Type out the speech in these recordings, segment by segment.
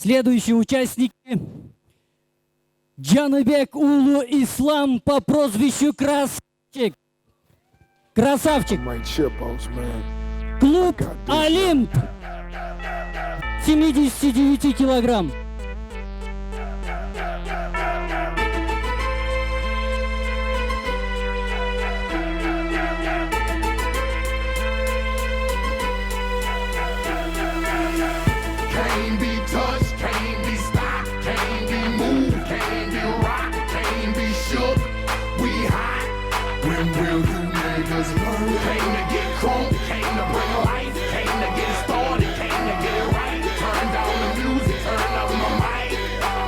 Следующие участники. Джаныбек Улу Ислам по прозвищу Красавчик. Красавчик. Клуб Олимп. 79 килограмм. Can't be touched, can't be stopped, can't be moved, can't be rocked, can't be shook. We hot. When will you niggas learn? Came to get crunk, came to bring life, came to get started, came to get it right. Turn down the music, turn up my mic.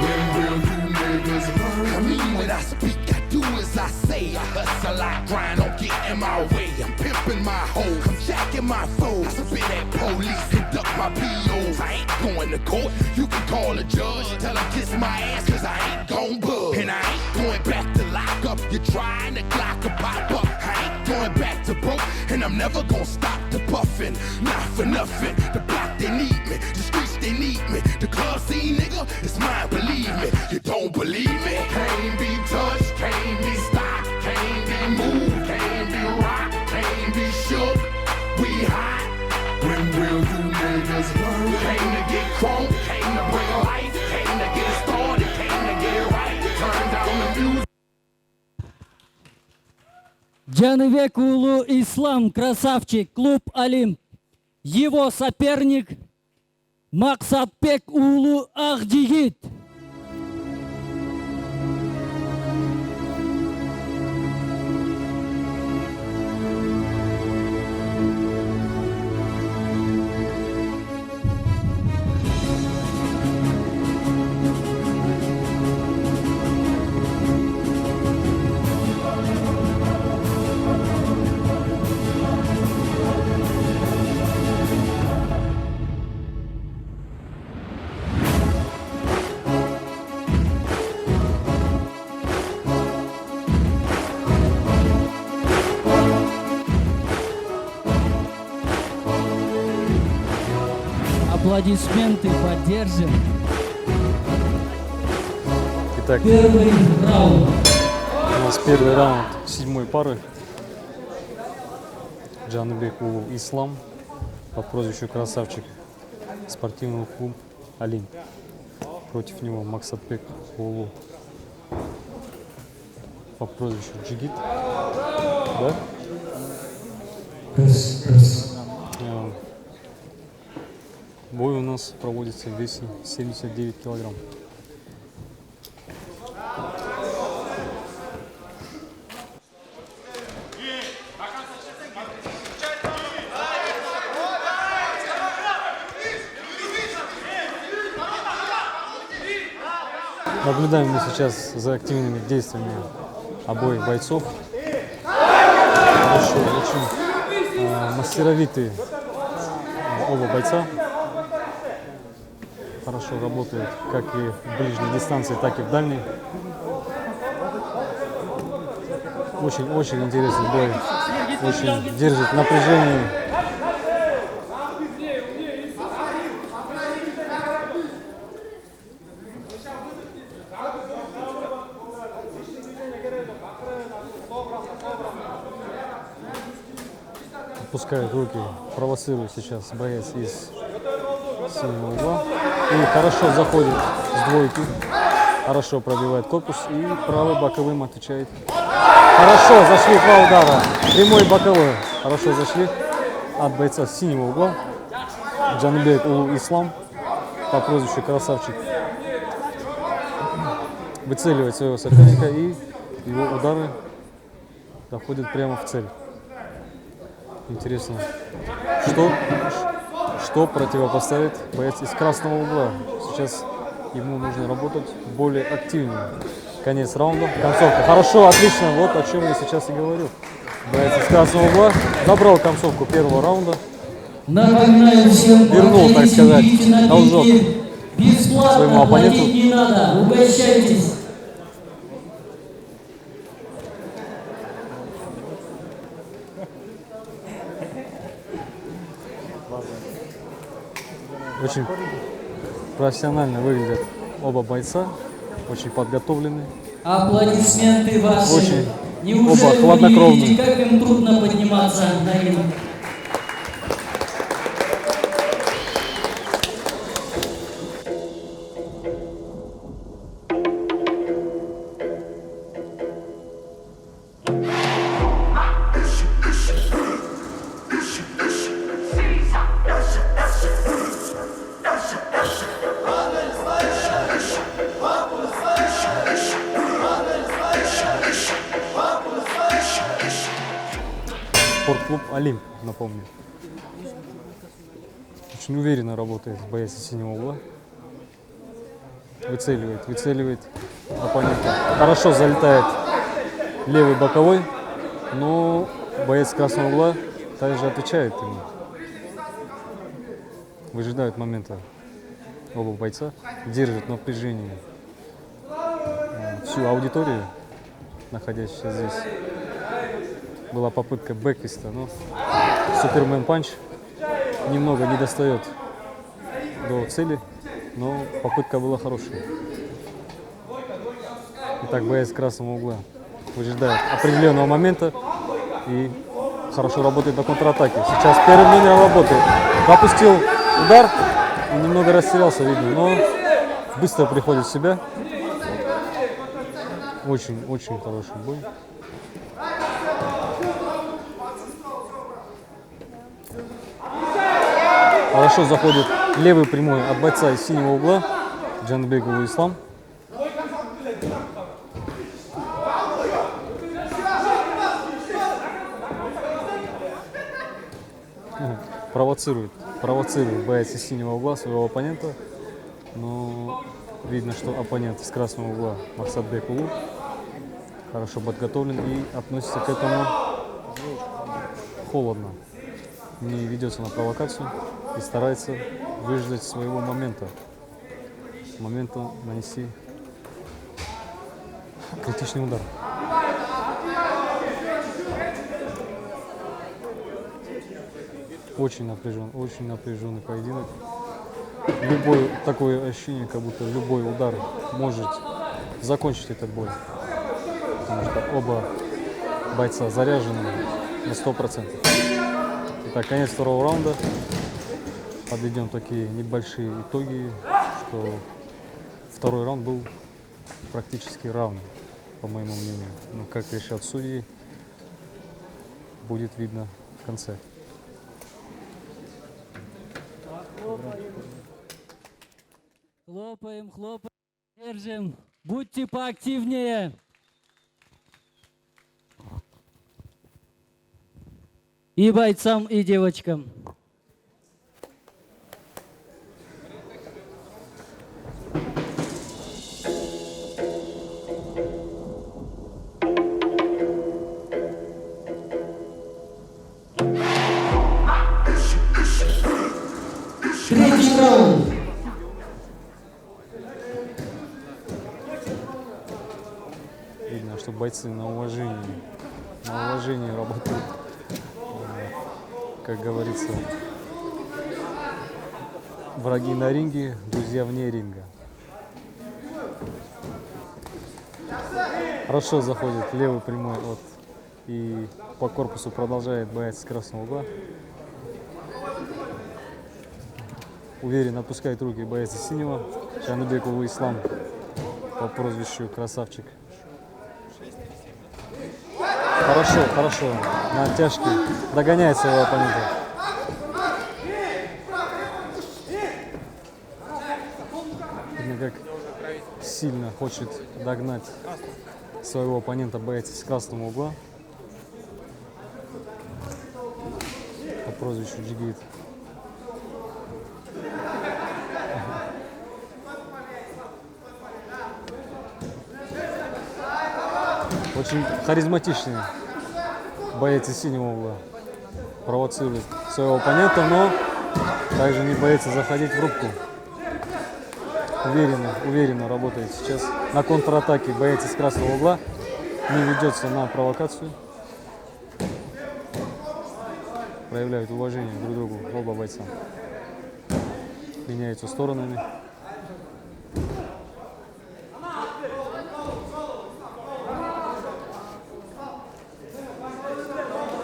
When will you niggas learn? I mean, when I speak, I do as I say. I hustle, I grind, don't get in my way. I'm pimping my hoes, I'm jacking my foes. I spit at police, conduct my POs. I ain't going to court, you can call a judge. Tell him kiss my ass, cause I ain't gon' bug. And I ain't going back to lock up. You're trying to clock a pop up. I ain't going back to broke, and I'm never gonna stop the puffin'. Not for nothing. The block, they need me. The streets, they need me. The club scene, nigga, it's mine, believe me. You don't believe me? Can't be touched, can't be stopped, can't be moved, can't be rocked, can't be shook. We hot. When will you niggas learn? Came to get crunk, came to bring life, came to get started, came to get it right. Turn down the music. Джаныбек Улу Ислам, Красавчик, клуб Олимп. Его соперник Максатбек Улу Ахдигит. Аплодисменты поддержим. Итак, Первый раунд. у нас первый раунд 7-й пары. Джаныбек Улу Ислам по прозвищу Красавчик, спортивный клуб Олимп. Против него Максатбек Улу по прозвищу Джигит. Да? Бой у нас проводится в весе 79 килограмм. Наблюдаем мы сейчас за активными действиями обоих бойцов. Хорошо, очень мастеровитые оба бойца. Хорошо работают как и в ближней дистанции, так и в дальней. Очень интересный бой. Очень держит напряжение. Опускает руки, провоцирует сейчас боец из синего угла. И хорошо заходит с двойки. Хорошо пробивает корпус и правый боковым отвечает. Хорошо зашли два удара. Прямой боковой. Хорошо зашли от бойца с синего угла. Джаныбек Улу Ислам по прозвищу Красавчик выцеливает своего соперника, и его удары доходят прямо в цель. Интересно, что противопоставит боец из красного угла. Сейчас ему нужно работать более активнее. Конец раунда, концовка. Хорошо, отлично, вот о чем я сейчас и говорю. Боец из красного угла забрал концовку первого раунда. Вернул, так сказать, должок своему оппоненту. Не надо, угощайтесь. Профессионально выглядят оба бойца, очень подготовлены. Аплодисменты ваши. Очень Неужели оба вы не хладнокровные. видите, как им трудно подниматься на ринг? Спортклуб «Олимп», напомню. Очень уверенно работает боец из синего угла. Выцеливает оппонента. Хорошо залетает левый боковой, но боец красного угла также отвечает ему. Выжидают момента оба бойца, держат напряжение всю аудиторию, находящуюся здесь. Была попытка бэкфиста, но Супермен панч немного не достает до цели, но попытка была хорошая. Итак, боец красного угла выжидает определенного момента и хорошо работает на контратаке. Сейчас первым номером работает. Пропустил удар и немного растерялся, видно, но быстро приходит в себя. Очень хороший бой. Хорошо заходит левый прямой от бойца из синего угла Джанбеков Ислам. Провоцирует боец из синего угла своего оппонента. Но видно, что оппонент из красного угла Максатбек Улу хорошо подготовлен и относится к этому холодно. Не ведется на провокацию и старается выждать своего момента нанести критичный удар. Очень напряженный поединок. Такое ощущение, как будто любой удар может закончить этот бой. Потому что оба бойца заряжены на 100%. Итак, конец второго раунда. Подведем такие небольшие итоги, что второй раунд был практически равный, по моему мнению. Но как решат судьи, будет видно в конце. Хлопаем, держим. Будьте поактивнее. И бойцам, и девочкам. Третий раунд. Видно, что бойцы на уважении работают. Как говорится, враги на ринге, друзья вне ринга. Хорошо заходит левый прямой и по корпусу продолжает боец с красного угла. Уверенно опускает руки боец из синего Джанбеков Ислам по прозвищу Красавчик. Хорошо, на оттяжке догоняет своего оппонента. Видно, как сильно хочет догнать своего оппонента боец из красного угла по прозвищу Джигит. Очень харизматичный боец из синего угла. Провоцирует своего оппонента, но также не боится заходить в рубку. Уверенно работает сейчас на контратаке боец из красного угла. Не ведется на провокацию. Проявляют уважение друг к другу оба бойца. Меняются сторонами.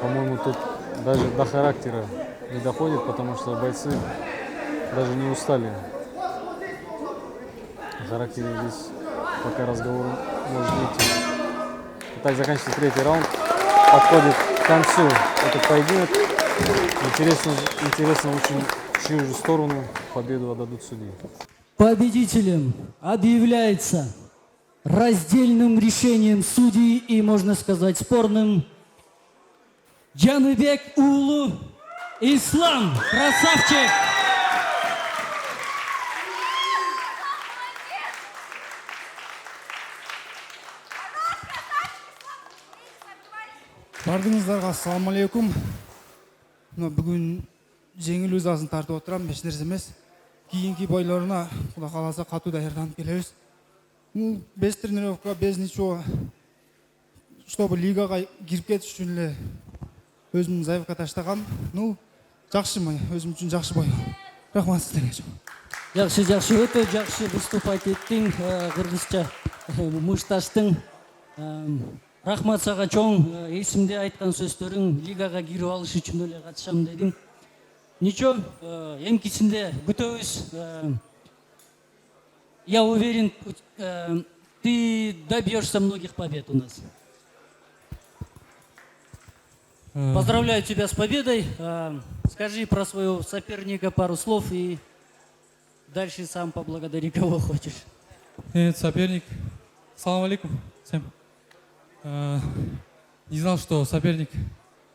По-моему, тут даже до характера не доходит, потому что бойцы даже не устали. О характере здесь пока разговор может идти. Итак, заканчивается третий раунд. Подходит к концу этот поединок. Интересно очень, в чью же сторону победу отдадут судьи. Победителем объявляется раздельным решением судей и, можно сказать, спорным Джаныбек Улу Ислам. Красавчик! Бардыңыздарға ассалаумағалейкум. Бүгін жеңіл өз асын тартып отырамын, еш нәрсе емес. Кейінгі бойларына Құда қаласа қату даярланып келеміз. Без тренировка, без ничего, чтобы лигаға кіріп кетіш үшін эле өзімнің заявка таштағам. Жақсы ма, өзім үшін жақсы бой. Рахмат сіздерге. Жақсы, өте жақсы выступать еттің, қырғызша мұшташтың. Рахмат саға чоң, есімде айтқан сөздерің лигаға кіріп алыш үшін өле қатышам дедің. Ничего, емкесінде күтөбүз. Я уверен, ты добьешься многих побед у нас. Поздравляю тебя с победой. Скажи про своего соперника пару слов и дальше сам поблагодари кого хочешь. Соперник. Салам алейкум всем. Не знал, что соперник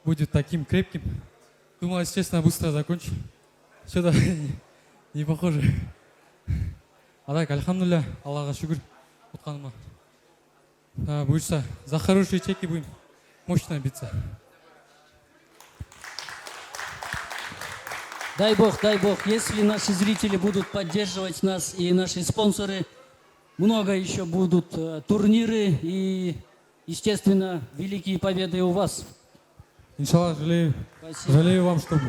будет таким крепким. Думал, если честно, быстро закончу. Что-то не похоже. А так, альхамдулилля, Аллаха шүкір отқаныма. Бұйырса, за хорошие чеки будем мощно биться. Дай Бог, если наши зрители будут поддерживать нас и наши спонсоры, много еще будут турниры и, естественно, великие победы у вас. Иншаллах, жалею вам, чтобы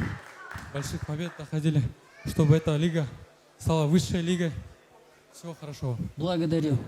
больших побед доходили, чтобы эта лига стала высшей лигой. Всего хорошего. Благодарю.